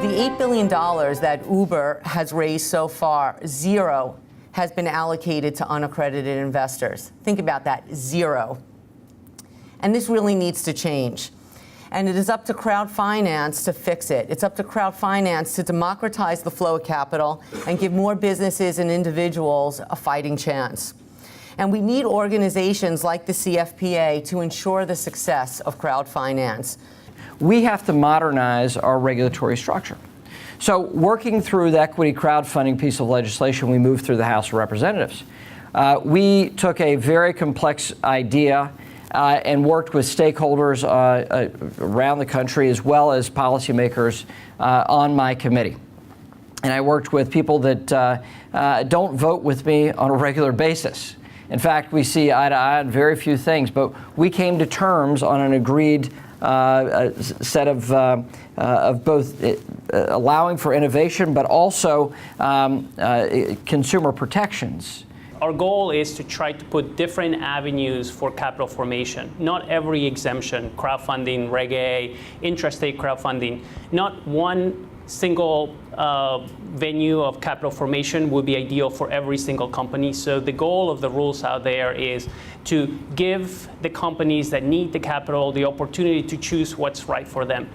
Of the $8 billion that Uber has raised so far, zero has been allocated to unaccredited investors. Think about that, zero. And this really needs to change. And it is up to CrowdFinance to fix it. It's up to CrowdFinance to democratize the flow of capital and give more businesses and individuals a fighting chance. And we need organizations like the CfPA to ensure the success of CrowdFinance. We have to modernize our regulatory structure. So working through the equity crowdfunding piece of legislation, we moved through the House of Representatives. We took a very complex idea and worked with stakeholders around the country as well as policymakers on my committee. And I worked with people that don't vote with me on a regular basis. In fact, we see eye to eye on very few things, but we came to terms on an agreed set of both allowing for innovation, but also consumer protections. Our goal is to try to put different avenues for capital formation. Not every exemption, crowdfunding, Reg A, intrastate crowdfunding, not one single venue of capital formation would be ideal for every single company. So the goal of the rules out there is to give the companies that need the capital the opportunity to choose what's right for them.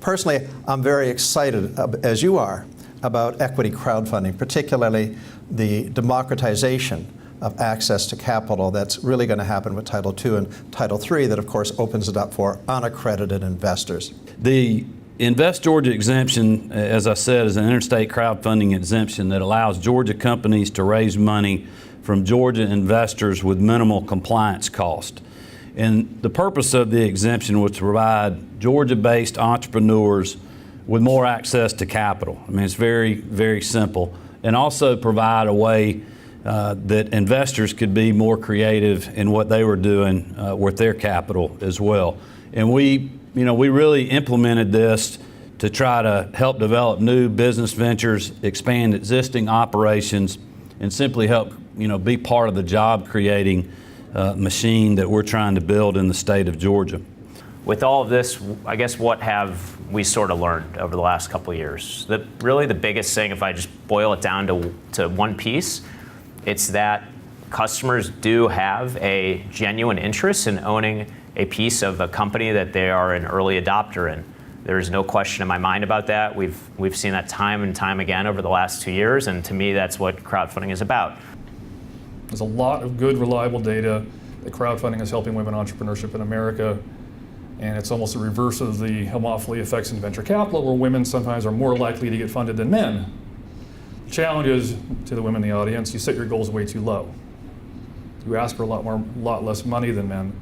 Personally, I'm very excited, as you are, about equity crowdfunding, particularly the democratization of access to capital that's really going to happen with Title II and Title III that, of course, opens it up for unaccredited investors. The Invest Georgia exemption, as I said, is an interstate crowdfunding exemption that allows Georgia companies to raise money from Georgia investors with minimal compliance cost. And the purpose of the exemption was to provide Georgia-based entrepreneurs with more access to capital. I mean, it's very, very simple. And also provide a way that investors could be more creative in what they were doing with their capital as well. And we really implemented this to try to help develop new business ventures, expand existing operations, and simply help be part of the job creating machine that we're trying to build in the state of Georgia. With all of this, I guess what have we sort of learned over the last couple of years? Really the biggest thing, if I just boil it down to one piece, it's that customers do have a genuine interest in owning a piece of a company that they are an early adopter in. There's no question in my mind about that. We've seen that time and time again over the last 2 years, and to me that's what crowdfunding is about. There's a lot of good, reliable data that crowdfunding is helping women entrepreneurship in America, and it's almost the reverse of the homophily effects in venture capital, where women sometimes are more likely to get funded than men. The challenge is, to the women in the audience, you set your goals way too low. You ask for a lot less money than men,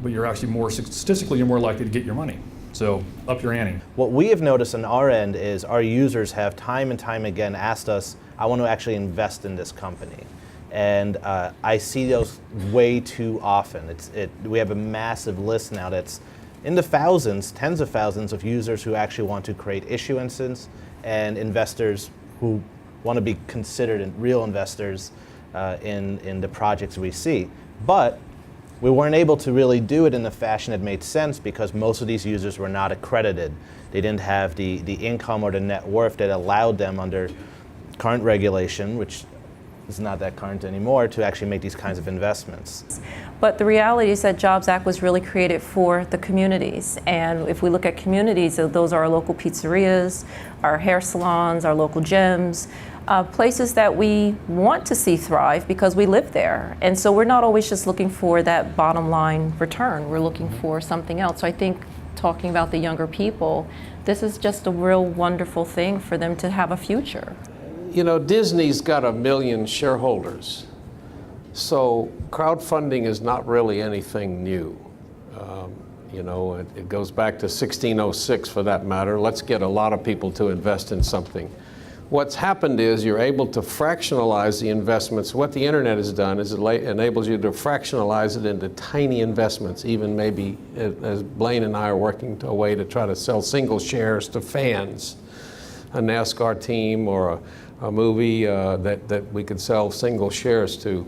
but you're actually statistically, you're more likely to get your money. So up your ante. What we have noticed on our end is our users have time and time again asked us, I want to actually invest in this company. And I see those way too often. We have a massive list now that's in the thousands, tens of thousands of users who actually want to create issuances and investors who want to be considered real investors in the projects we see. But we weren't able to really do it in the fashion that made sense because most of these users were not accredited. They didn't have the income or the net worth that allowed them under current regulation, which is not that current anymore, to actually make these kinds of investments. But the reality is that Jobs Act was really created for the communities. And if we look at communities, those are our local pizzerias, our hair salons, our local gyms, places that we want to see thrive because we live there. And so we're not always just looking for that bottom line return. We're looking for something else. So I think talking about the younger people, this is just a real wonderful thing for them to have a future. You know, Disney's got 1 million shareholders, so crowdfunding is not really anything new. It goes back to 1606 for that matter. Let's get a lot of people to invest in something. What's happened is you're able to fractionalize the investments. What the internet has done is it enables you to fractionalize it into tiny investments, even maybe as Blaine and I are working a way to try to sell single shares to fans, a NASCAR team or a movie that we could sell single shares to.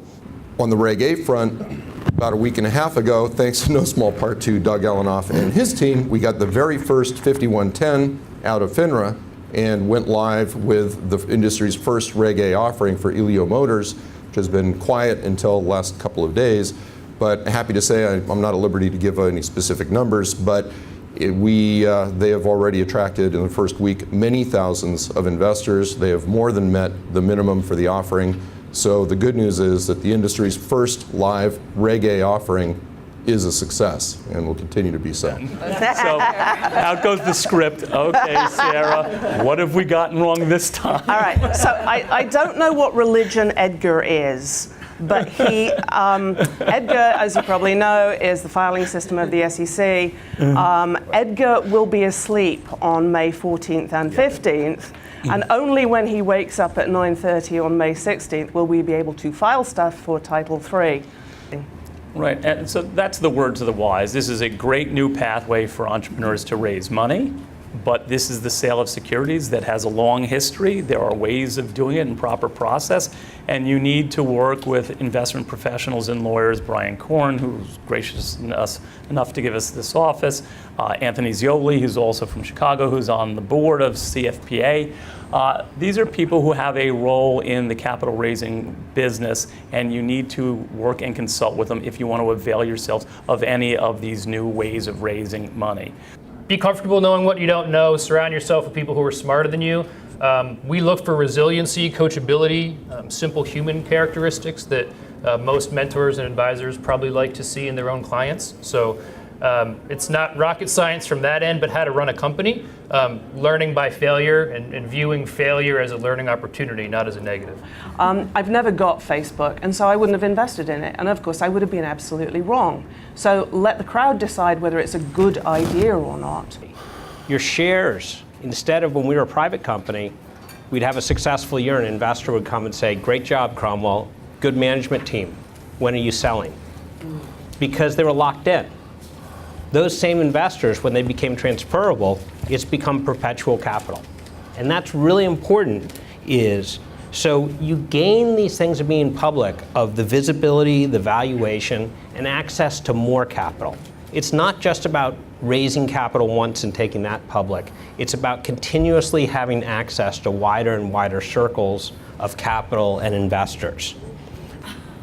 On the Reg A front, about a week and a half ago, thanks in no small part to Doug Ellenoff and his team, we got the very first 5110 out of FINRA and went live with the industry's first Reg A offering for Elio Motors, which has been quiet until the last couple of days. But happy to say, I'm not at liberty to give any specific numbers, but they have already attracted in the first week many thousands of investors. They have more than met the minimum for the offering. So the good news is that the industry's first live Reg A offering is a success and will continue to be so. So out goes the script. Okay, Sarah, what have we gotten wrong this time? All right, so I don't know what religion Edgar is, but Edgar, as you probably know, is the filing system of the SEC. Edgar will be asleep on May 14th and 15th. And only when he wakes up at 9:30 on May 16th will we be able to file stuff for Title III. Right, and so that's the word to the wise. This is a great new pathway for entrepreneurs to raise money, but this is the sale of securities that has a long history. There are ways of doing it in proper process, and you need to work with investment professionals and lawyers, Brian Korn, who's gracious enough to give us this office, Anthony Zioli, who's also from Chicago, who's on the board of CfPA. These are people who have a role in the capital raising business, and you need to work and consult with them if you want to avail yourselves of any of these new ways of raising money. Be comfortable knowing what you don't know. Surround yourself with people who are smarter than you. We look for resiliency, coachability, simple human characteristics that most mentors and advisors probably like to see in their own clients. So it's not rocket science from that end, but how to run a company. Learning by failure and viewing failure as a learning opportunity, not as a negative. I've never got Facebook, and so I wouldn't have invested in it. And of course, I would have been absolutely wrong. So let the crowd decide whether it's a good idea or not. Your shares, instead of when we were a private company, we'd have a successful year and an investor would come and say, great job, Cromwell, good management team. When are you selling? Because they were locked in. Those same investors, when they became transferable, it's become perpetual capital. And that's really important so you gain these things of being public, of the visibility, the valuation, and access to more capital. It's not just about raising capital once and taking that public. It's about continuously having access to wider and wider circles of capital and investors.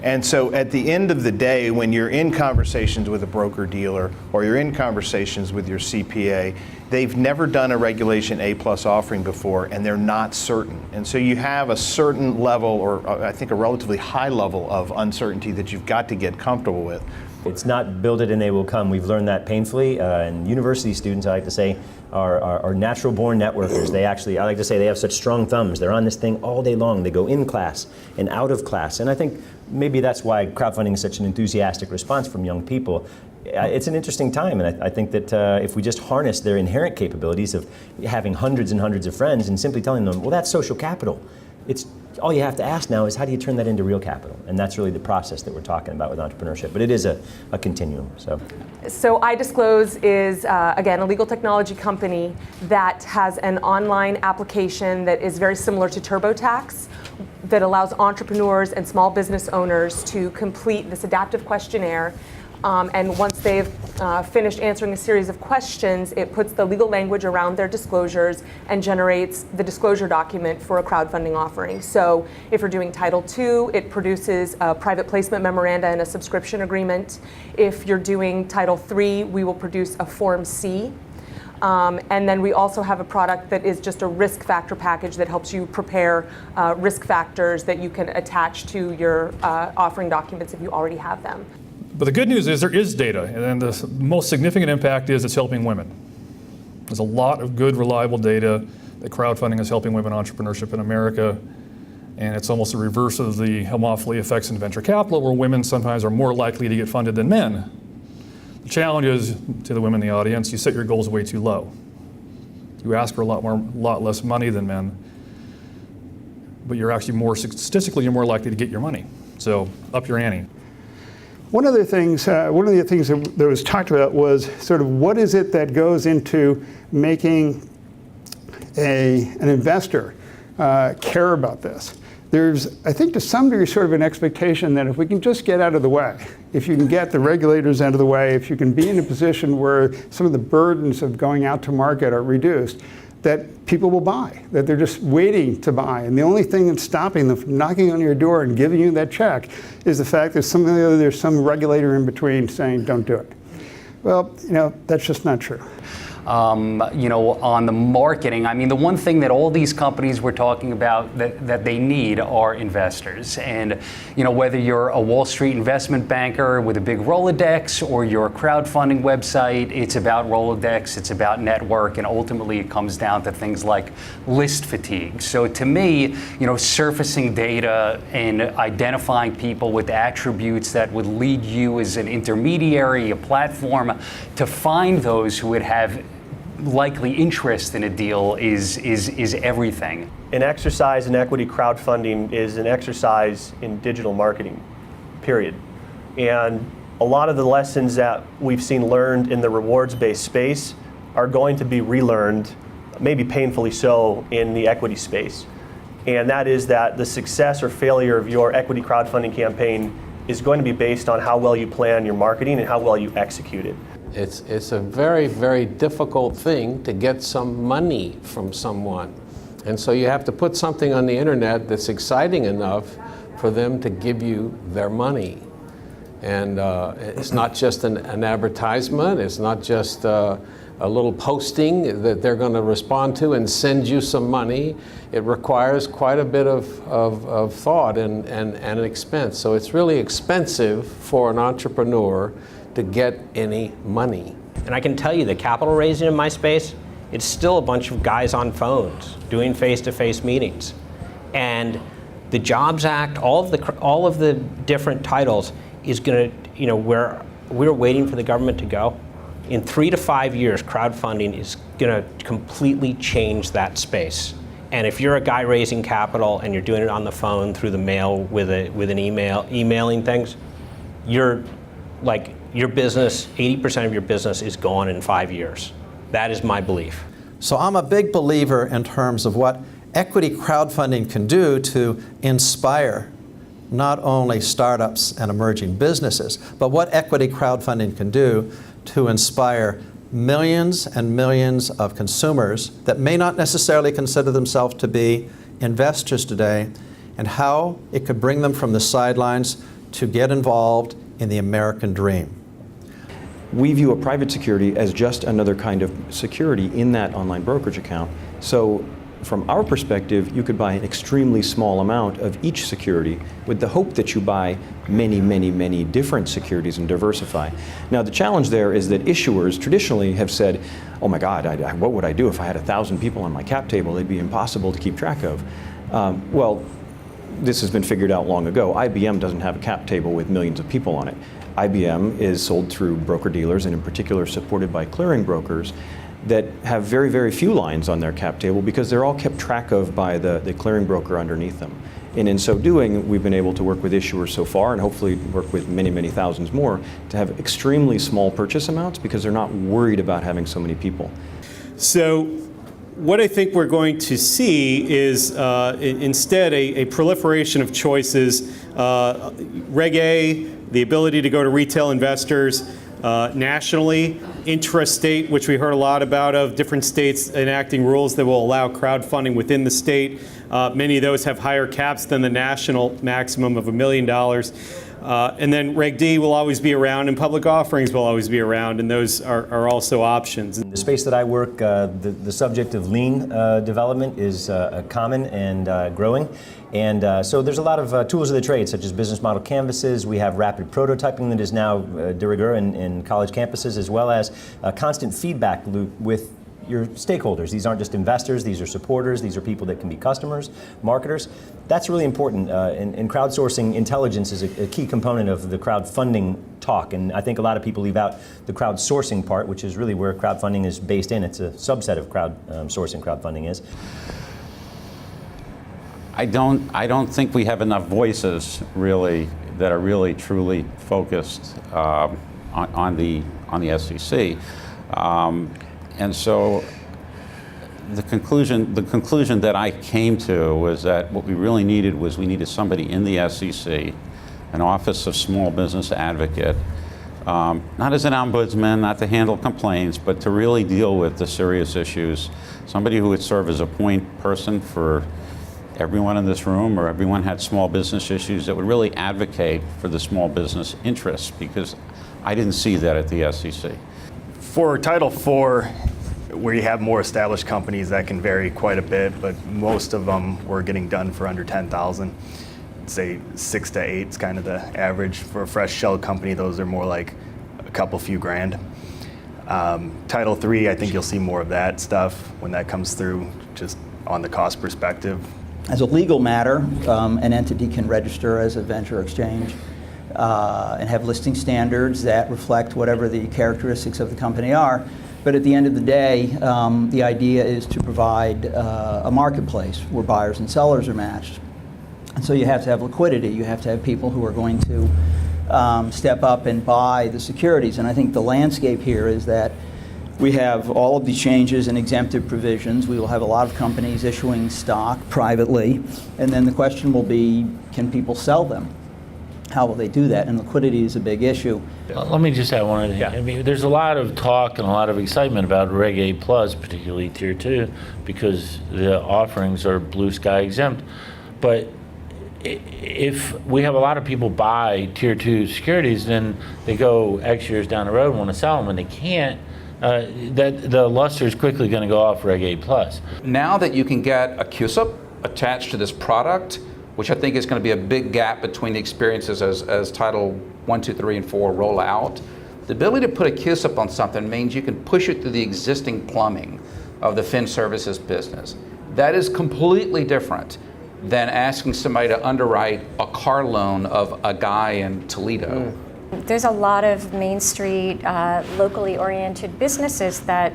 And so at the end of the day, when you're in conversations with a broker-dealer or you're in conversations with your CPA, they've never done a Regulation A+ offering before, and they're not certain. And so you have a certain level, or I think a relatively high level of uncertainty that you've got to get comfortable with. It's not build it and they will come. We've learned that painfully. And university students, I like to say, are natural born networkers. They actually, I like to say, they have such strong thumbs. They're on this thing all day long. They go in class and out of class. And I think maybe that's why crowdfunding is such an enthusiastic response from young people. It's an interesting time, and I think that if we just harness their inherent capabilities of having hundreds and hundreds of friends and simply telling them, well, that's social capital. It's all you have to ask now is how do you turn that into real capital? And that's really the process that we're talking about with entrepreneurship. But it is a continuum. So iDisclose is, again, a legal technology company that has an online application that is very similar to TurboTax that allows entrepreneurs and small business owners to complete this adaptive questionnaire. And once they've finished answering a series of questions, it puts the legal language around their disclosures and generates the disclosure document for a crowdfunding offering. So if you're doing Title II, it produces a private placement memoranda and a subscription agreement. If you're doing Title III, we will produce a Form C. And then we also have a product that is just a risk factor package that helps you prepare risk factors that you can attach to your offering documents if you already have them. But the good news is there is data, and the most significant impact is it's helping women. There's a lot of good, reliable data that crowdfunding is helping women entrepreneurship in America, and it's almost the reverse of the homophily effects in venture capital, where women sometimes are more likely to get funded than men. The challenge is, to the women in the audience, you set your goals way too low. You ask for a lot less money than men, but you're actually statistically, you're more likely to get your money. So up your ante. One of the things that was talked about was sort of what is it that goes into making an investor care about this. There's, I think to some degree, sort of an expectation that if we can just get out of the way, if you can get the regulators out of the way, if you can be in a position where some of the burdens of going out to market are reduced, that people will buy, that they're just waiting to buy. And the only thing that's stopping them from knocking on your door and giving you that check is the fact that there's some regulator in between saying, don't do it. Well, that's just not true. On the marketing, I mean, the one thing that all these companies were talking about that they need are investors. And, whether you're a Wall Street investment banker with a big Rolodex or your crowdfunding website, it's about Rolodex, it's about network, and ultimately it comes down to things like list fatigue. So to me, surfacing data and identifying people with attributes that would lead you as an intermediary, a platform, to find those who would have likely interest in a deal is everything. An exercise in equity crowdfunding is an exercise in digital marketing, period. And a lot of the lessons that we've seen learned in the rewards-based space are going to be relearned, maybe painfully so, in the equity space. And that is that the success or failure of your equity crowdfunding campaign is going to be based on how well you plan your marketing and how well you execute it. It's a very, very difficult thing to get some money from someone. And so you have to put something on the internet that's exciting enough for them to give you their money. And it's not just an advertisement, it's not just a little posting that they're going to respond to and send you some money. It requires quite a bit of thought and an expense. So it's really expensive for an entrepreneur to get any money. And I can tell you the capital raising in my space, it's still a bunch of guys on phones doing face-to-face meetings. And the Jobs Act, all of the different titles is going to, where we're waiting for the government to go. In 3 to 5 years, crowdfunding is going to completely change that space. And if you're a guy raising capital and you're doing it on the phone through the mail with an emailing things, your business, 80% of your business is gone in 5 years. That is my belief. So I'm a big believer in terms of what equity crowdfunding can do to inspire not only startups and emerging businesses, but what equity crowdfunding can do to inspire millions and millions of consumers that may not necessarily consider themselves to be investors today, and how it could bring them from the sidelines to get involved in the American dream. We view a private security as just another kind of security in that online brokerage account. So from our perspective, you could buy an extremely small amount of each security with the hope that you buy many, many, many different securities and diversify. Now, the challenge there is that issuers traditionally have said, oh my God, what would I do if I had 1,000 people on my cap table? It'd be impossible to keep track of. Well, this has been figured out long ago. IBM doesn't have a cap table with millions of people on it. IBM is sold through broker-dealers, and in particular supported by clearing brokers that have very, very few lines on their cap table because they're all kept track of by the clearing broker underneath them. And in so doing, we've been able to work with issuers so far, and hopefully work with many, many thousands more, to have extremely small purchase amounts because they're not worried about having so many people. So what I think we're going to see is instead a proliferation of choices. Reg A, the ability to go to retail investors nationally, intrastate, which we heard a lot about, of different states enacting rules that will allow crowdfunding within the state. Many of those have higher caps than the national maximum of $1 million. And then Reg D will always be around, and public offerings will always be around, and those are also options. In the space that I work, the subject of lean development is common and growing. And so there's a lot of tools of the trade, such as business model canvases. We have rapid prototyping that is now de rigueur in college campuses, as well as a constant feedback loop with your stakeholders. These aren't just investors, these are supporters, these are people that can be customers, marketers. That's really important. And crowdsourcing intelligence is a key component of the crowdfunding talk. And I think a lot of people leave out the crowdsourcing part, which is really where crowdfunding is based in. It's a subset of crowdsourcing crowdfunding is. I don't think we have enough voices really that are really truly focused on the SEC. And so the conclusion that I came to was that what we really needed was we needed somebody in the SEC, an Office of Small Business Advocate, not as an ombudsman, not to handle complaints, but to really deal with the serious issues. Somebody who would serve as a point person for everyone in this room, or everyone had small business issues, that would really advocate for the small business interests, because I didn't see that at the SEC. For Title IV, where you have more established companies, that can vary quite a bit, but most of them were getting done for under 10,000. Say 6 to 8 is kind of the average. For a fresh shell company, those are more like a couple few grand. Title III, I think you'll see more of that stuff when that comes through, just on the cost perspective. As a legal matter, an entity can register as a venture exchange and have listing standards that reflect whatever the characteristics of the company are. But at the end of the day, the idea is to provide a marketplace where buyers and sellers are matched. And so you have to have liquidity. You have to have people who are going to step up and buy the securities. And I think the landscape here is that we have all of these changes and exemptive provisions. We will have a lot of companies issuing stock privately. And then the question will be, can people sell them? How will they do that? And liquidity is a big issue. Let me just add one other thing. Yeah. I mean, there's a lot of talk and a lot of excitement about Reg A+, particularly Tier 2, because the offerings are blue sky exempt. But if we have a lot of people buy Tier 2 securities, then they go X years down the road and want to sell them, and they can't, that the luster is quickly going to go off Reg A+. Now that you can get a CUSIP attached to this product, which I think is going to be a big gap between the experiences as Title 1, 2, 3, and 4 roll out. The ability to put a CUSIP on something means you can push it through the existing plumbing of the fin services business. That is completely different than asking somebody to underwrite a car loan of a guy in Toledo. There's a lot of Main Street, locally oriented businesses that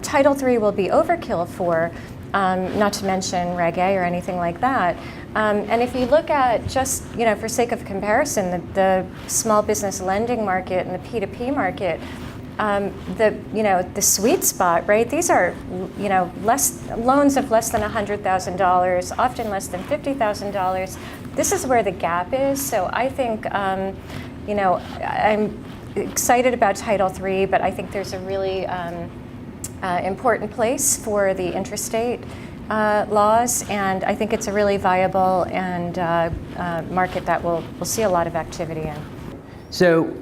Title III will be overkill for, not to mention Reg A or anything like that. And if you look at just, for sake of comparison, the small business lending market and the P2P market, the sweet spot, right? These are, loans of less than $100,000, often less than $50,000. This is where the gap is. So I think, I'm excited about Title III, but I think there's a really important place for the interstate laws, and I think it's a really viable and market that we'll see a lot of activity in. So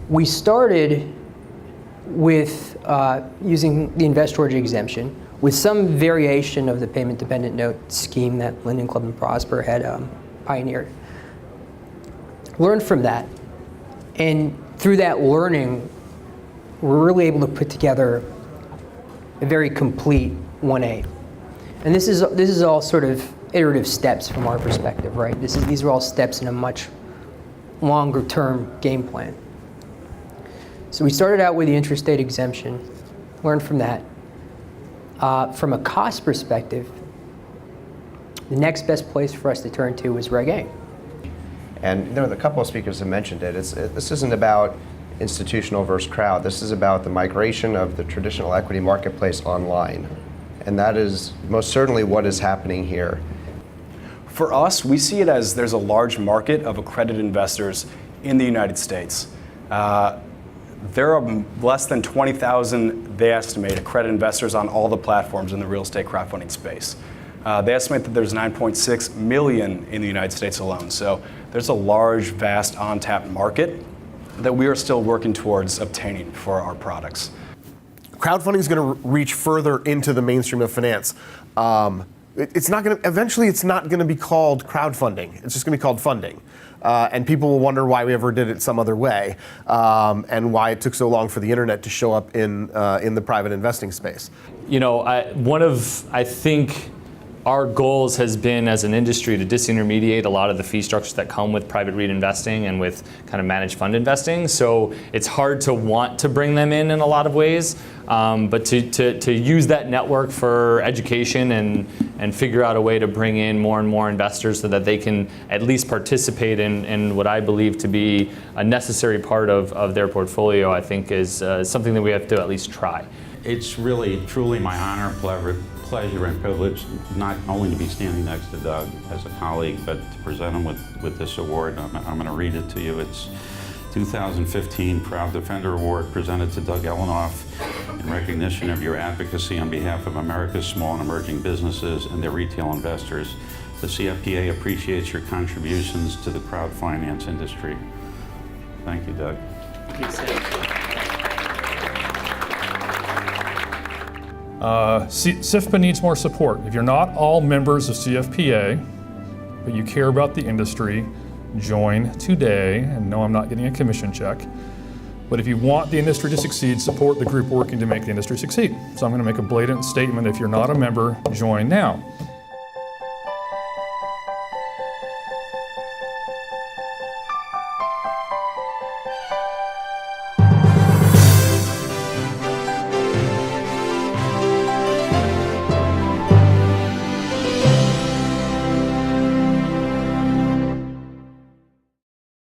we started with using the Invest Georgia exemption with some variation of the payment dependent note scheme that Linden Club and Prosper had pioneered. Learned from that, and through that learning, we're really able to put together a very complete 1A. And this is all sort of iterative steps from our perspective, right? These are all steps in a much longer term game plan. So we started out with the interstate exemption, learned from that. From a cost perspective, the next best place for us to turn to was Reg A. And a couple of speakers have mentioned it. This isn't about institutional versus crowd. This is about the migration of the traditional equity marketplace online. And that is most certainly what is happening here. For us, we see it as there's a large market of accredited investors in the United States. There are less than 20,000, they estimate, accredited investors on all the platforms in the real estate crowdfunding space. They estimate that there's 9.6 million in the United States alone. So there's a large, vast, untapped market that we are still working towards obtaining for our products. Crowdfunding is going to reach further into the mainstream of finance. It's not going to. Eventually, it's not going to be called crowdfunding. It's just going to be called funding, and people will wonder why we ever did it some other way, and why it took so long for the internet to show up in the private investing space. I think our goals has been as an industry to disintermediate a lot of the fee structures that come with private REIT investing and with kind of managed fund investing. So it's hard to want to bring them in a lot of ways, but to use that network for education and figure out a way to bring in more and more investors so that they can at least participate in what I believe to be a necessary part of their portfolio, I think is something that we have to at least try. It's really, truly my honor, pleasure and privilege not only to be standing next to Doug as a colleague, but to present him with this award. I'm going to read it to you. It's 2015 Proud Defender Award presented to Doug Elenoff in recognition of your advocacy on behalf of America's small and emerging businesses and their retail investors. The CfPA appreciates your contributions to the crowdfinance industry. Thank you, Doug. CFPA needs more support. If you're not all members of CFPA, but you care about the industry, join today. And no, I'm not getting a commission check. But if you want the industry to succeed, support the group working to make the industry succeed. So I'm going to make a blatant statement. If you're not a member, join now.